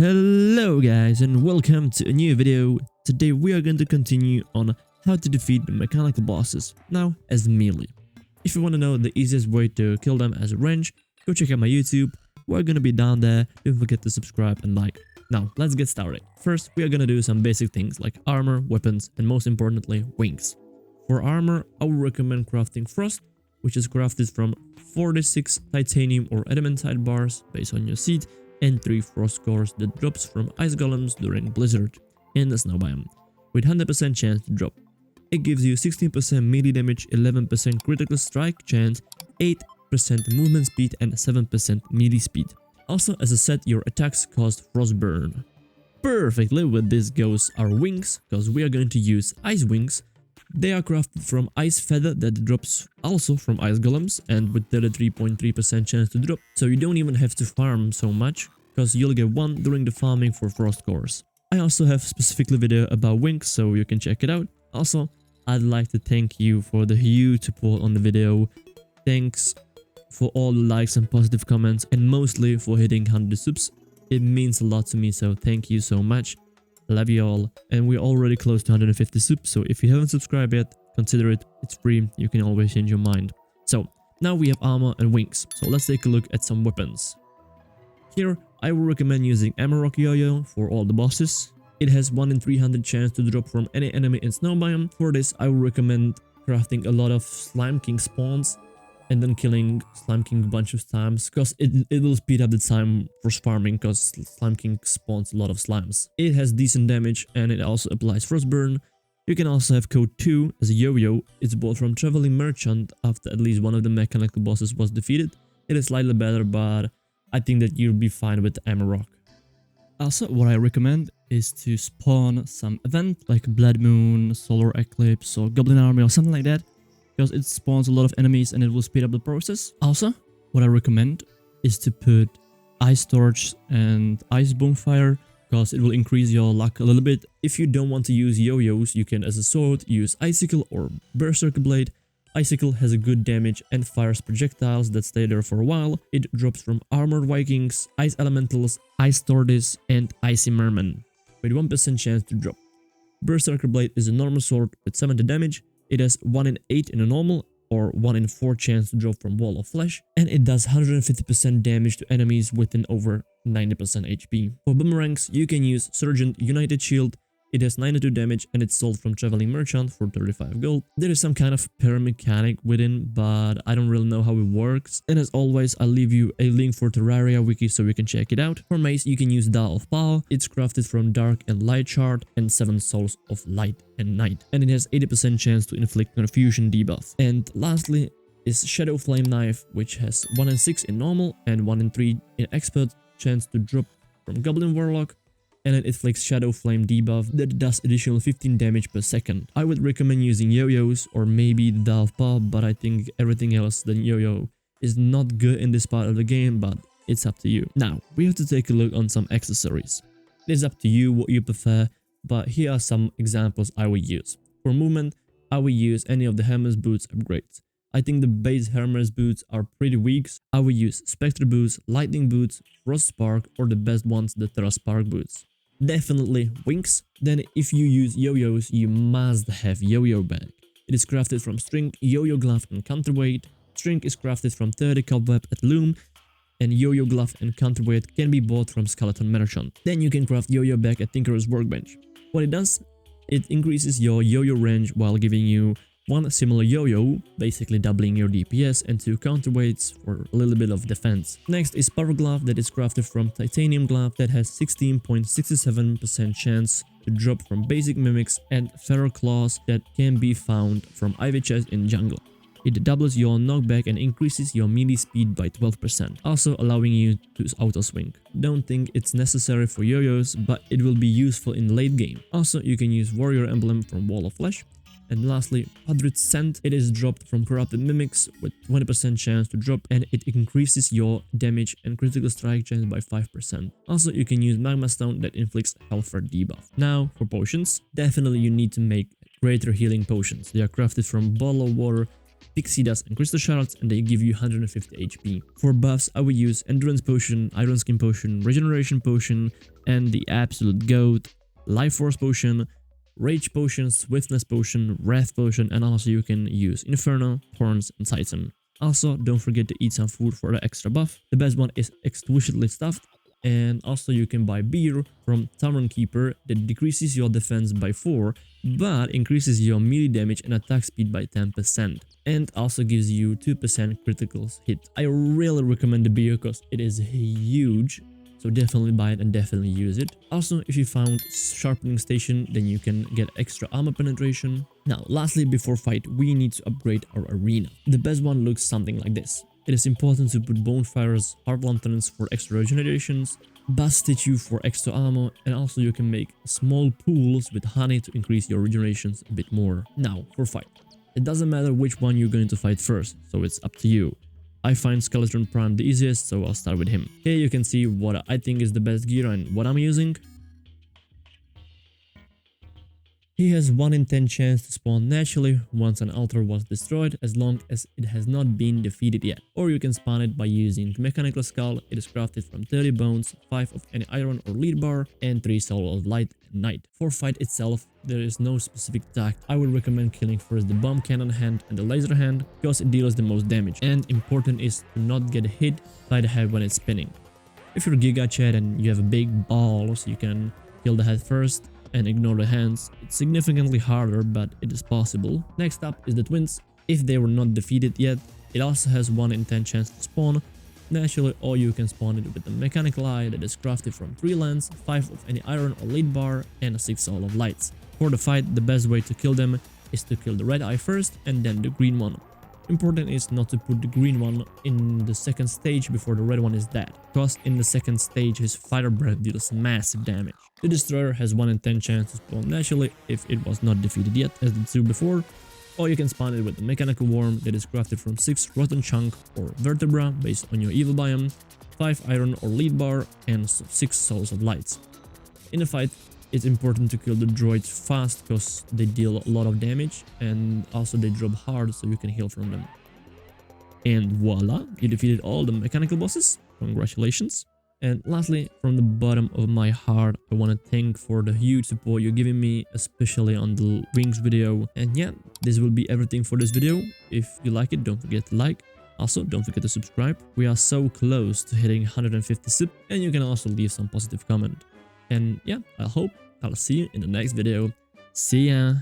Hello guys and welcome to a new video. Today we are going to continue on how to defeat the mechanical bosses, now as Meele. If you want to know the easiest way to kill them as a range, go check out my YouTube. We're going to be down there. Don't forget to subscribe and like. Now let's get started. First we are going to do some basic things like armor, weapons and most importantly wings. For armor I would recommend crafting Frost, which is crafted from 46 titanium or adamantite bars based on your seed, and 3 frost cores that drops from ice golems during blizzard in the snow biome, with 100% chance to drop. It gives you 16% melee damage, 11% critical strike chance, 8% movement speed and 7% melee speed. Also as a set your attacks cause frost burn. Perfectly with this goes our wings, because we are going to use ice wings. They are crafted from ice feather that drops also from ice golems and with 33.3% chance to drop, so you don't even have to farm so much because you'll get one during the farming for frost cores. I also have specifically video about wings so you can check it out. Also, I'd like to thank you for the huge support on the video. Thanks for all the likes and positive comments and mostly for hitting 100 subs. It means a lot to me, so thank you so much. Love you all, and we're already close to 150 subs, so if you haven't subscribed yet, consider it. It's free, you can always change your mind. So now we have armor and wings, so let's take a look at some weapons. Here I would recommend using Amarok Yo-Yo for all the bosses. It has 1 in 300 chance to drop from any enemy in snow biome. For this I would recommend crafting a lot of Slime King spawns and then killing Slime King a bunch of times, because it will speed up the time for farming, because Slime King spawns a lot of slimes. It has decent damage and it also applies Frostburn. You can also have code 2 as a yo-yo. It's bought from Traveling Merchant after at least one of the mechanical bosses was defeated. It is slightly better, but I think that you'll be fine with the Amarok. Also, what I recommend is to spawn some event like Blood Moon, Solar Eclipse or Goblin Army or something like that, because it spawns a lot of enemies and it will speed up the process. Also, what I recommend is to put ice torch and ice bonfire, because it will increase your luck a little bit. If you don't want to use yo-yos, you can as a sword use icicle or berserker blade. Icicle has a good damage and fires projectiles that stay there for a while. It drops from armored vikings, ice elementals, ice tortoise and icy merman with 1% chance to drop. Berserker blade is a normal sword with 70 damage. It has 1 in 8 in a normal or 1 in 4 chance to drop from wall of flesh, and it does 150% damage to enemies within over 90% HP. For boomerangs, you can use Sergeant United Shield. It has 92 damage and it's sold from Traveling Merchant for 35 gold. There is some kind of pair mechanic within, but I don't really know how it works. And as always, I'll leave you a link for Terraria wiki so you can check it out. For mace, you can use Dial of Power. It's crafted from dark and light shard and 7 souls of light and night. And it has 80% chance to inflict confusion debuff. And lastly is Shadow Flame Knife, which has 1 in 6 in normal and 1 in 3 in expert chance to drop from Goblin Warlock. And it inflicts Shadow Flame debuff that does additional 15 damage per second. I would recommend using yo-yos or maybe the Dial of Power, but I think everything else than yo-yo is not good in this part of the game, but it's up to you. Now, we have to take a look on some accessories. It is up to you what you prefer, but here are some examples I would use. For movement, I would use any of the Hermes boots upgrades. I think the base Hermes boots are pretty weak. I would use Spectre boots, Lightning boots, Frost Spark, or the best ones, the Terra Spark boots. Definitely wings. Then if you use yo-yos, you must have yo-yo bag. It is crafted from string, yo-yo glove and counterweight. String is crafted from 30 cobweb at loom, and yo-yo glove and counterweight can be bought from Skeleton Merchant. Then you can craft yo-yo bag at Tinkerer's Workbench. What it does, it increases your yo-yo range while giving you 1 similar yo-yo, basically doubling your DPS, and 2 counterweights for a little bit of defense. Next is Power Glove that is crafted from titanium glove that has 16.67% chance to drop from basic mimics, and Feral Claws that can be found from Ivy Chest in jungle. It doubles your knockback and increases your melee speed by 12%, also allowing you to auto swing. Don't think it's necessary for yo-yos, but it will be useful in late game. Also, you can use Warrior Emblem from Wall of Flesh. And lastly, Padrit's Scent. It is dropped from Corrupted Mimics with 20% chance to drop, and it increases your damage and critical strike chance by 5%. Also, you can use Magma Stone that inflicts Hellfire debuff. Now, for potions, definitely you need to make greater healing potions. They are crafted from bottle of water Pixie Dust and Crystal Shards, and they give you 150 HP. For buffs, I would use Endurance Potion, Iron Skin Potion, Regeneration Potion, and the absolute GOAT, Life Force Potion, Rage Potion, Swiftness Potion, Wrath Potion, and also you can use Inferno, Horns, and Titan. Also, don't forget to eat some food for the extra buff. The best one is Exquisitely Stuffed, and also you can buy beer from Tavern Keeper that decreases your defense by 4, but increases your melee damage and attack speed by 10%, and also gives you 2% critical hit. I really recommend the beer because it is huge. So definitely buy it and definitely use it. Also, if you found Sharpening Station, then you can get extra armor penetration. Now, lastly, before fight, we need to upgrade our arena. The best one looks something like this. It is important to put Bonfires, Heart Lanterns for extra regenerations, Bust Statue for extra armor, and also you can make small pools with honey to increase your regenerations a bit more. Now, for fight. It doesn't matter which one you're going to fight first, so it's up to you. I find Skeleton Prime the easiest, so I'll start with him. Here you can see what I think is the best gear and what I'm using. He has 1 in 10 chance to spawn naturally once an altar was destroyed, as long as it has not been defeated yet. Or you can spawn it by using Mechanical Skull. It is crafted from 30 bones, 5 of any iron or lead bar, and 3 soul of light and night. For fight itself, there is no specific tactic. I would recommend killing first the bomb cannon hand and the laser hand, because it deals the most damage, and important is to not get hit by the head when it's spinning. If you're Giga Chad and you have a big ball, so you can kill the head first and ignore the hands. It's significantly harder, but it is possible. Next up is the twins. If they were not defeated yet, it also has 1 in 10 chance to spawn naturally, or you can spawn it with a mechanical eye that is crafted from 3 lens, 5 of any iron or lead bar, and 6 soul of lights. For the fight, the best way to kill them is to kill the red eye first and then the green one. Important is not to put the green one in the second stage before the red one is dead, because in the second stage his fire breath deals massive damage. The destroyer has 1 in 10 chance to spawn naturally if it was not defeated yet, as the 2 before, or you can spawn it with a mechanical worm that is crafted from 6 rotten chunk or vertebra based on your evil biome, 5 iron or lead bar, and 6 souls of lights. In a fight, it's important to kill the droids fast because they deal a lot of damage, and also they drop hard so you can heal from them. And voila, you defeated all the mechanical bosses. Congratulations. And lastly, from the bottom of my heart, I want to thank for the huge support you're giving me, especially on the wings video. And yeah, this will be everything for this video. If you like it, don't forget to like. Also, don't forget to subscribe. We are so close to hitting 150 subs, and you can also leave some positive comment. And yeah, I hope I'll see you in the next video. See ya!